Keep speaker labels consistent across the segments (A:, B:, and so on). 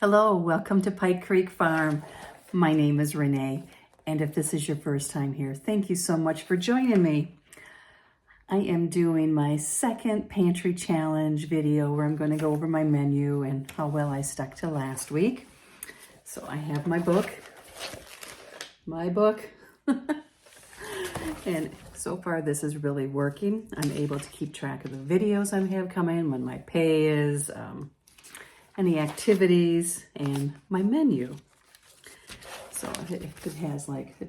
A: Hello, welcome to Pike Creek Farm. My name is Renee, and if this is your first time here, thank you so much for joining me. I am doing my second pantry challenge video where I'm going to go over my menu and how well I stuck to last week. So I have my book, and so far this is really working. I'm able to keep track of the videos I have coming, when my pay is, any activities, and my menu. So it has like a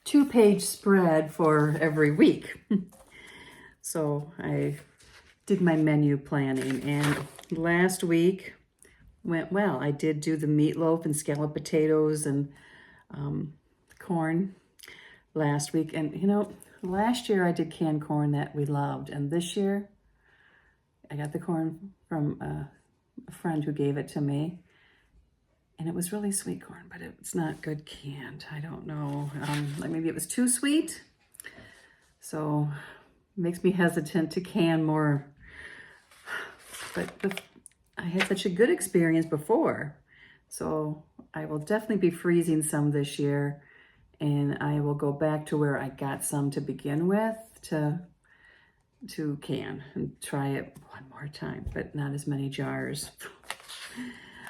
A: 2-page spread for every week. So I did my menu planning, and last week went well. I did do the meatloaf and scalloped potatoes and corn last week. And you know, last year I did canned corn that we loved, and this year I got the corn from a friend who gave it to me, and it was really sweet corn, but it's not good canned. I don't know, like maybe it was too sweet, so it makes me hesitant to can more. But I had such a good experience before, so I will definitely be freezing some this year, and I will go back to where I got some to begin with to can and try it one more time, but not as many jars.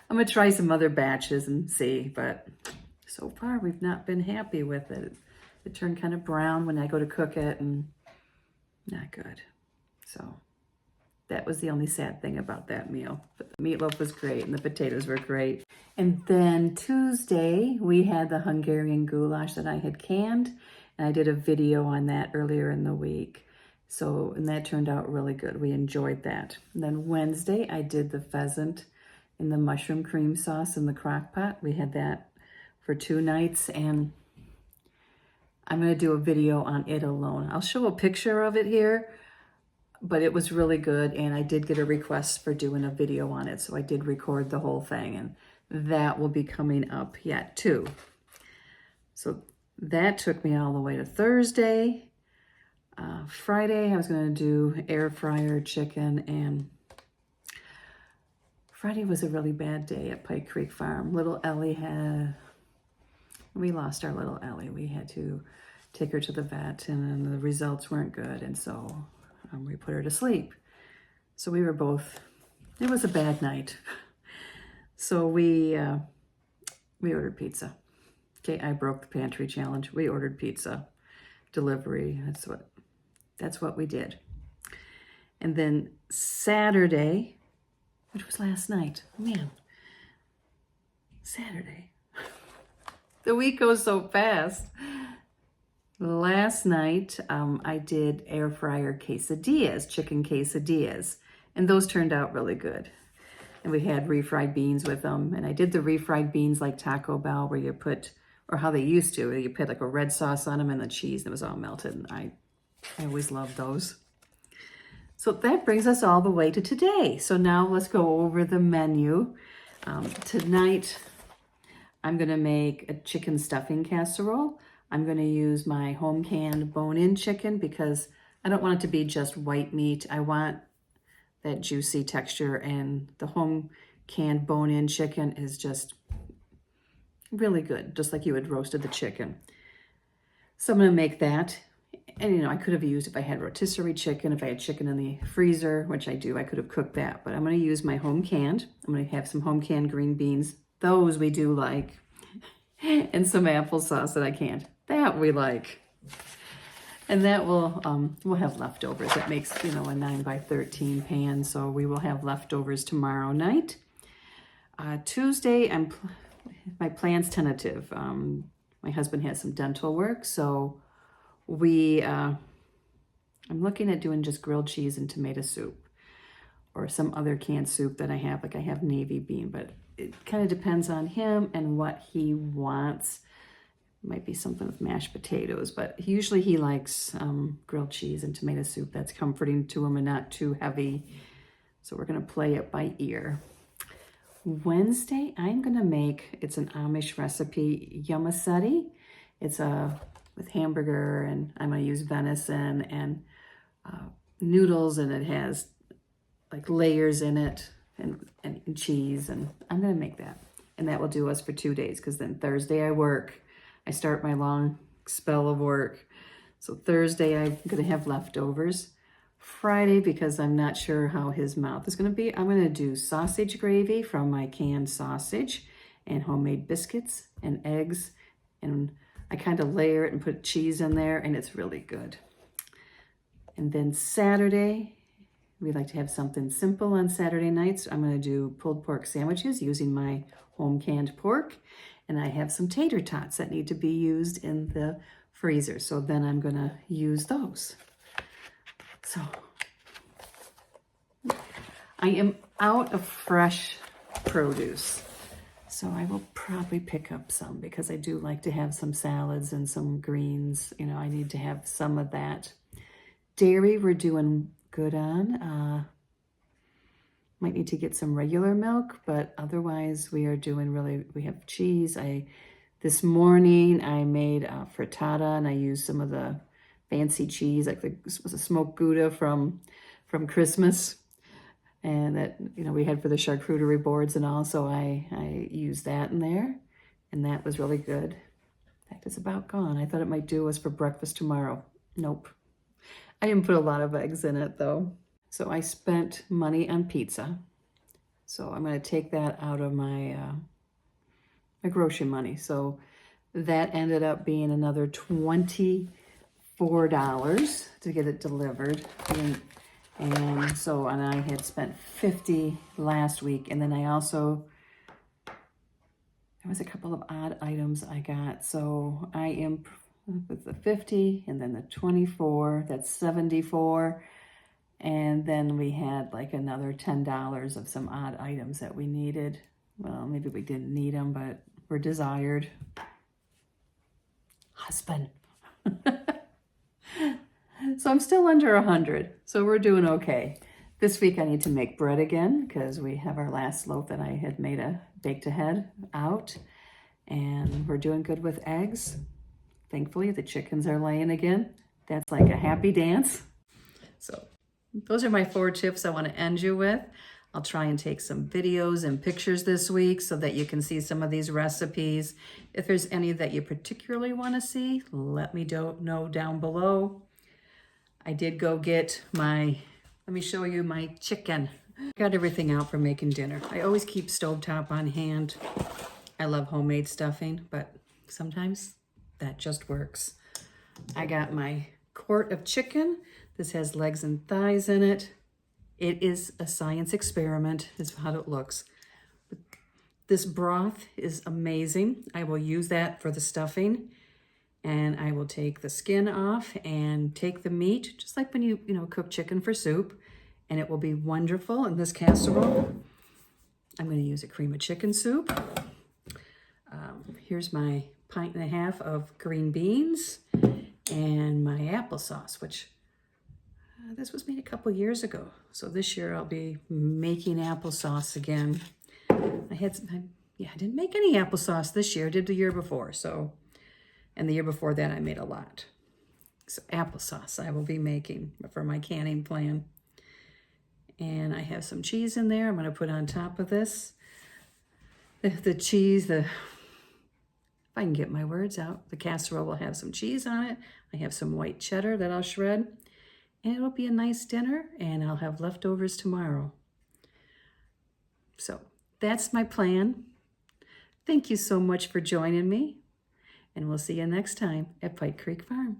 A: I'm gonna try some other batches and see, but so far we've not been happy with it. It turned kind of brown when I go to cook it, and not good. So that was the only sad thing about that meal. But the meatloaf was great and the potatoes were great. And then Tuesday we had the Hungarian goulash that I had canned, and I did a video on that earlier in the week. So, and that turned out really good. We enjoyed that. And then Wednesday, I did the pheasant in the mushroom cream sauce in the crock pot. We had that for 2 nights, and I'm going to do a video on it alone. I'll show a picture of it here, but it was really good, and I did get a request for doing a video on it, so I did record the whole thing, and that will be coming up yet too. So that took me all the way to Thursday. Friday, I was going to do air fryer chicken, and Friday was a really bad day at Pike Creek Farm. Little Ellie we lost our little Ellie. We had to take her to the vet, and the results weren't good, and so we put her to sleep. So we were both, it was a bad night. So we ordered pizza. Okay, I broke the pantry challenge. We ordered pizza delivery. That's what we did. And then Saturday, which was last night, man, Saturday. The week goes so fast. Last night, I did air fryer quesadillas, chicken quesadillas, and those turned out really good. And we had refried beans with them, and I did the refried beans like Taco Bell, where you put, or how they used to, where you put like a red sauce on them and the cheese, and it was all melted, and I always loved those. So that brings us all the way to today. So now let's go over the menu. Tonight, I'm gonna make a chicken stuffing casserole. I'm gonna use my home canned bone-in chicken because I don't want it to be just white meat. I want that juicy texture, and the home canned bone-in chicken is just really good, just like you had roasted the chicken. So I'm gonna make that. And you know, I could have used, if I had rotisserie chicken, if I had chicken in the freezer, which I do, I could have cooked that. But I'm going to use my home canned. I'm going to have some home canned green beans. Those we do like. And some applesauce that I canned. That we like. And that will, we'll have leftovers. That makes, you know, a 9x13 pan. So we will have leftovers tomorrow night. Tuesday, my plan's tentative. My husband has some dental work, so I'm looking at doing just grilled cheese and tomato soup, or some other canned soup that I have. Like I have navy bean, but it kind of depends on him and what he wants. It might be something with mashed potatoes, but usually he likes grilled cheese and tomato soup. That's comforting to him and not too heavy. So we're gonna play it by ear. Wednesday, I'm gonna make, it's an Amish recipe, yamaseti. It's with hamburger, and I'm gonna use venison and noodles, and it has like layers in it. and cheese, and I'm gonna make that. And that will do us for 2 days, because then Thursday I work. I start my long spell of work. So Thursday I'm gonna have leftovers. Friday, because I'm not sure how his mouth is gonna be, I'm gonna do sausage gravy from my canned sausage and homemade biscuits and eggs. And I kind of layer it and put cheese in there, and it's really good. And then Saturday, we like to have something simple on Saturday nights. I'm gonna do pulled pork sandwiches using my home canned pork. And I have some tater tots that need to be used in the freezer. So then I'm gonna use those. So I am out of fresh produce. So I will probably pick up some, because I do like to have some salads and some greens. You know, I need to have some of that. Dairy we're doing good on. Might need to get some regular milk, but otherwise we are doing we have cheese. This morning I made a frittata, and I used some of the fancy cheese, like this was a smoked Gouda from Christmas. And that, you know, we had for the charcuterie boards and all, so I used that in there, and that was really good. In fact, it's about gone. I thought it might do us for breakfast tomorrow. Nope. I didn't put a lot of eggs in it, though. So I spent money on pizza. So I'm going to take that out of my grocery money. So that ended up being another $24 to get it delivered. And so, and I had spent $50 last week. And then I also, there was a couple of odd items I got. So I am with the 50 and then the 24, that's 74. And then we had like another $10 of some odd items that we needed. Well, maybe we didn't need them, but were desired. Husband. So I'm still under 100, so we're doing okay. This week I need to make bread again, because we have our last loaf that I had baked ahead out, and we're doing good with eggs. Thankfully, the chickens are laying again. That's like a happy dance. So those are my 4 tips I want to end you with. I'll try and take some videos and pictures this week so that you can see some of these recipes. If there's any that you particularly want to see, let me know down below. I did go get let me show you my chicken. Got everything out for making dinner. I always keep stovetop on hand. I love homemade stuffing, but sometimes that just works. I got my quart of chicken. This has legs and thighs in it. It is a science experiment, is how it looks. But this broth is amazing. I will use that for the stuffing. And I will take the skin off and take the meat, just like when you cook chicken for soup, and it will be wonderful in this casserole. I'm going to use a cream of chicken soup. Here's my 1.5 pints of green beans and my applesauce, which this was made a couple years ago. So this year I'll be making applesauce again. I didn't make any applesauce this year. I did the year before, so. And the year before that, I made a lot. So applesauce I will be making for my canning plan. And I have some cheese in there I'm going to put on top of this. The cheese, if I can get my words out, the casserole will have some cheese on it. I have some white cheddar that I'll shred. And it'll be a nice dinner, and I'll have leftovers tomorrow. So that's my plan. Thank you so much for joining me. And we'll see you next time at Pike Creek Farm.